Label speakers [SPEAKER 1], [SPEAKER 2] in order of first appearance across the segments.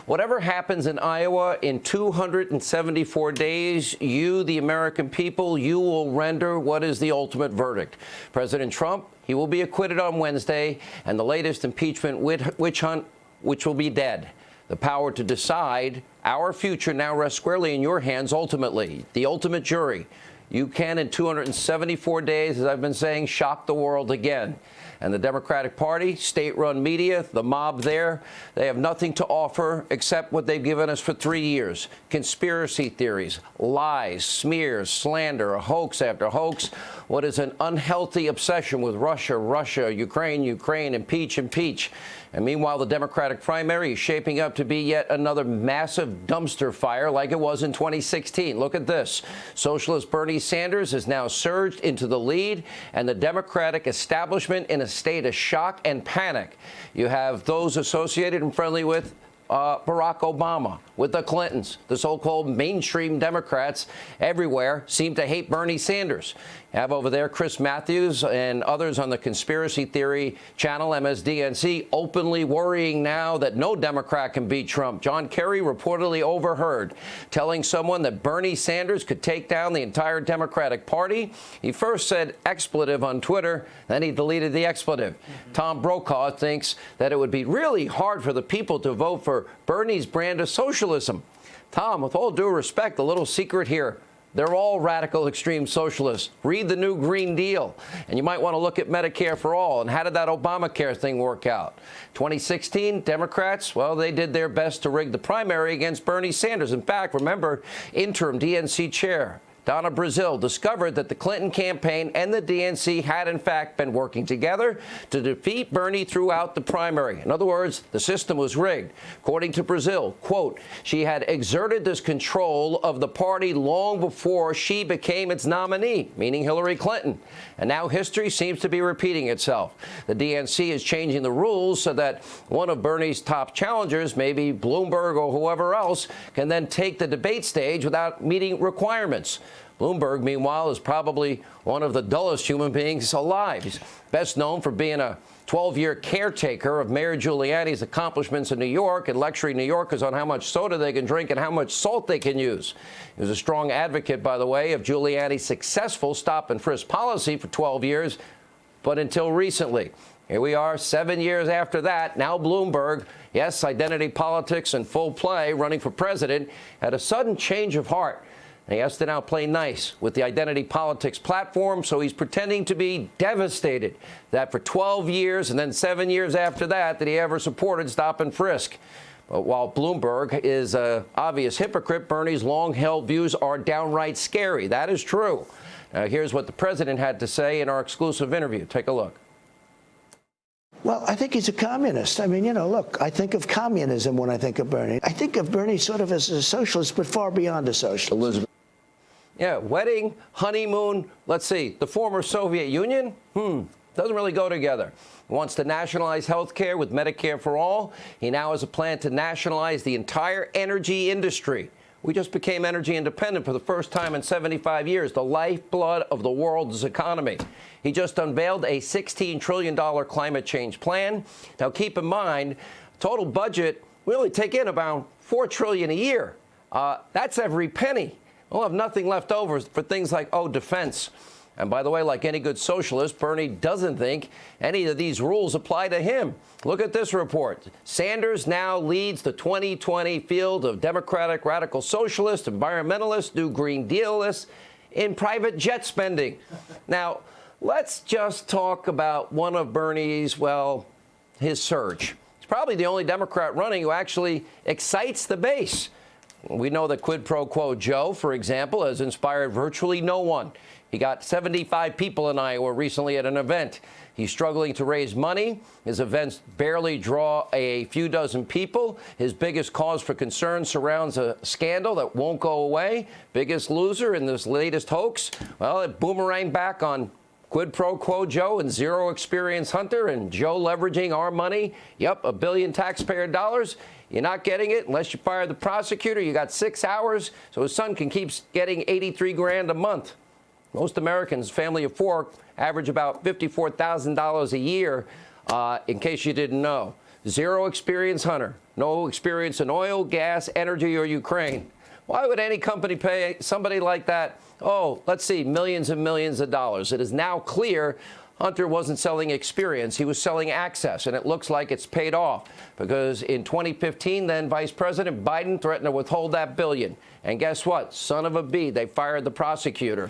[SPEAKER 1] Whatever happens in Iowa in 274 days, you, the American people, you will render what is the ultimate verdict. President Trump, he will be acquitted on Wednesday, and the latest impeachment witch hunt, which will be dead. The power to decide our future now rests squarely in your hands ultimately. The ultimate jury. You can, in 274 days, as I've been saying, shock the world again. And the Democratic Party, state-run media, the mob there, they have nothing to offer except what they've given us for 3 years. Conspiracy theories, lies, smears, slander, hoax after hoax. What is an unhealthy obsession with Russia, Russia, Ukraine, Ukraine, impeach, impeach. And meanwhile, the Democratic primary is shaping up to be yet another massive dumpster fire like it was in 2016. Look at this. Socialist Bernie Sanders has now surged into the lead, and the Democratic establishment in a state of shock and panic. You have those associated and friendly with Barack Obama, with the Clintons. The so-called mainstream Democrats everywhere seem to hate Bernie Sanders. You have over there Chris Matthews and others on the conspiracy theory channel, MSDNC, openly worrying now that no Democrat can beat Trump. John Kerry reportedly overheard telling someone that Bernie Sanders could take down the entire Democratic Party. He first said expletive on Twitter, then he deleted the expletive. Tom Brokaw thinks that it would be really hard for the people to vote for Bernie's brand of socialism. Tom, with all due respect, a little secret here. They're all radical extreme socialists. Read the new Green Deal. And you might want to look at Medicare for all. And how did that Obamacare thing work out? 2016, Democrats, well, they did their best to rig the primary against Bernie Sanders. In fact, remember, interim DNC chair Donna Brazile discovered that the Clinton campaign and the DNC had, in fact, been working together to defeat Bernie throughout the primary. In other words, the system was rigged. According to Brazile, quote, she had exerted this control of the party long before she became its nominee, meaning Hillary Clinton. And now history seems to be repeating itself. The DNC is changing the rules so that one of Bernie's top challengers, maybe Bloomberg or whoever else, can then take the debate stage without meeting requirements. Bloomberg, meanwhile, is probably one of the dullest human beings alive. He's best known for being a 12-year caretaker of Mayor Giuliani's accomplishments in New York and lecturing New Yorkers on how much soda they can drink and how much salt they can use. He was a strong advocate, by the way, of Giuliani's successful stop-and-frisk policy for 12 years, but until recently. Here we are 7 years after that. Now Bloomberg, yes, identity politics in full play, running for president, had a sudden change of heart. He has to now play nice with the identity politics platform, so he's pretending to be devastated that for 12 years and then 7 years after that he ever supported stop and frisk. But while Bloomberg is an obvious hypocrite, Bernie's long-held views are downright scary. That is true. Now, here's what the president had to say in our exclusive interview. Take a look.
[SPEAKER 2] Well, I think he's a communist. I mean, you know, look, I think of communism when I think of Bernie. I think of Bernie sort of as a socialist, but far beyond a socialist. Elizabeth.
[SPEAKER 1] Yeah, wedding, honeymoon, let's see, the former Soviet Union? Doesn't really go together. He wants to nationalize health care with Medicare for all. He now has a plan to nationalize the entire energy industry. We just became energy independent for the first time in 75 years, the lifeblood of the world's economy. He just unveiled a $16 trillion climate change plan. Now, keep in mind, total budget, we only take in about $4 trillion a year. That's every penny. We'll have nothing left over for things like, defense. And by the way, like any good socialist, Bernie doesn't think any of these rules apply to him. Look at this report. Sanders now leads the 2020 field of Democratic radical socialists, environmentalists, new Green Dealists in private jet spending. Now, let's just talk about one of Bernie's, well, his surge. He's probably the only Democrat running who actually excites the base. We know that quid pro quo Joe, for example, has inspired virtually no one. He got 75 people in Iowa recently at an event. He's struggling to raise money. His events barely draw a few dozen people. His biggest cause for concern surrounds a scandal that won't go away. Biggest loser in this latest hoax? Well, it boomeranged back on quid pro quo Joe and zero experience Hunter, and Joe leveraging our money. Yep, $1 billion taxpayer dollars. You're not getting it unless you fire the prosecutor. You got 6 hours, so his son can keep getting $83,000 a month. Most Americans, family of four, average about $54,000 a year, in case you didn't know. Zero experience hunter. No experience in oil, gas, energy, or Ukraine. Why would any company pay somebody like that, oh, let's see, millions and millions of dollars? It is now clear Hunter wasn't selling experience. He was selling access, and it looks like it's paid off because in 2015, then Vice President Biden threatened to withhold that billion. And guess what? Son of a bee, they fired the prosecutor,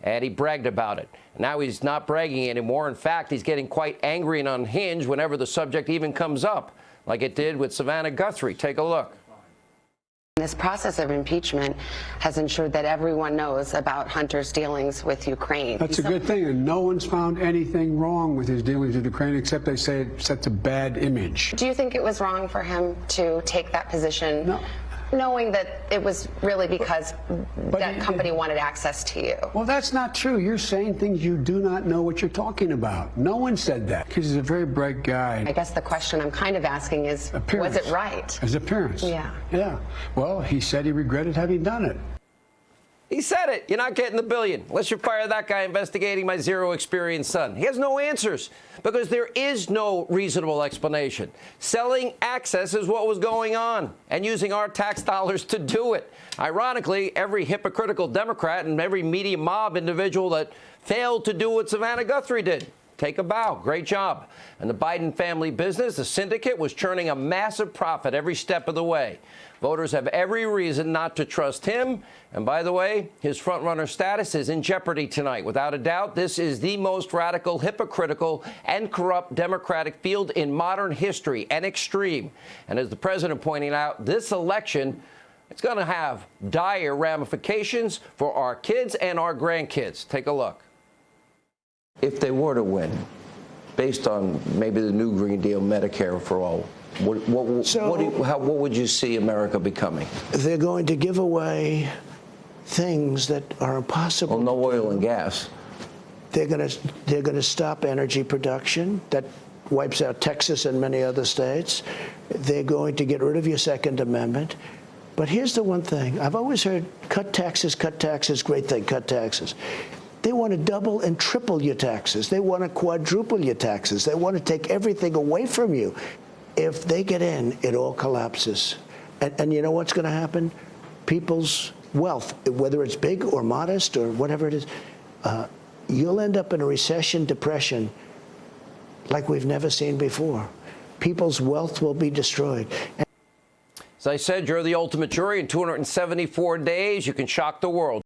[SPEAKER 1] and he bragged about it. Now he's not bragging anymore. In fact, he's getting quite angry and unhinged whenever the subject even comes up, like it did with Savannah Guthrie. Take a look.
[SPEAKER 3] This process of impeachment has ensured that everyone knows about Hunter's dealings with Ukraine.
[SPEAKER 4] That's a good thing, and no one's found anything wrong with his dealings with Ukraine, except they say it sets a bad image.
[SPEAKER 3] Do you think it was wrong for him to take that position,
[SPEAKER 4] No.
[SPEAKER 3] knowing that it was really because that company wanted access to you?
[SPEAKER 4] Well, that's not true. You're saying things you do not know what you're talking about. No one said that, because he's a very bright guy.
[SPEAKER 3] I guess the question I'm kind of asking is,
[SPEAKER 4] Appearance.
[SPEAKER 3] was it right?
[SPEAKER 4] His appearance.
[SPEAKER 3] Yeah.
[SPEAKER 4] Yeah. Well, he said he regretted having done it.
[SPEAKER 1] He said it. You're not getting the billion unless you fire that guy investigating my zero experience son. He has no answers because there is no reasonable explanation. Selling access is what was going on and using our tax dollars to do it. Ironically, every hypocritical Democrat and every media mob individual that failed to do what Savannah Guthrie did. Take a bow. Great job. And the Biden family business, the syndicate, was churning a massive profit every step of the way. Voters have every reason not to trust him. And by the way, his front-runner status is in jeopardy tonight. Without a doubt, this is the most radical, hypocritical, and corrupt Democratic field in modern history, and extreme. And as the president pointed out, this election, it's going to have dire ramifications for our kids and our grandkids. Take a look. If they were to win, based on maybe the new Green Deal, Medicare for all, what would you see America becoming?
[SPEAKER 2] They're going to give away things that are impossible.
[SPEAKER 1] Well, no oil and gas.
[SPEAKER 2] They're going to stop energy production. That wipes out Texas and many other states. They're going to get rid of your Second Amendment. But here's the one thing. I've always heard, cut taxes, great thing, cut taxes. They want to double and triple your taxes. They want to quadruple your taxes. They want to take everything away from you. If they get in, it all collapses. And you know what's going to happen? People's wealth, whether it's big or modest or whatever it is, you'll end up in a recession, depression, like we've never seen before. People's wealth will be destroyed.
[SPEAKER 1] As I said, you're the ultimate jury. In 274 days, you can shock the world.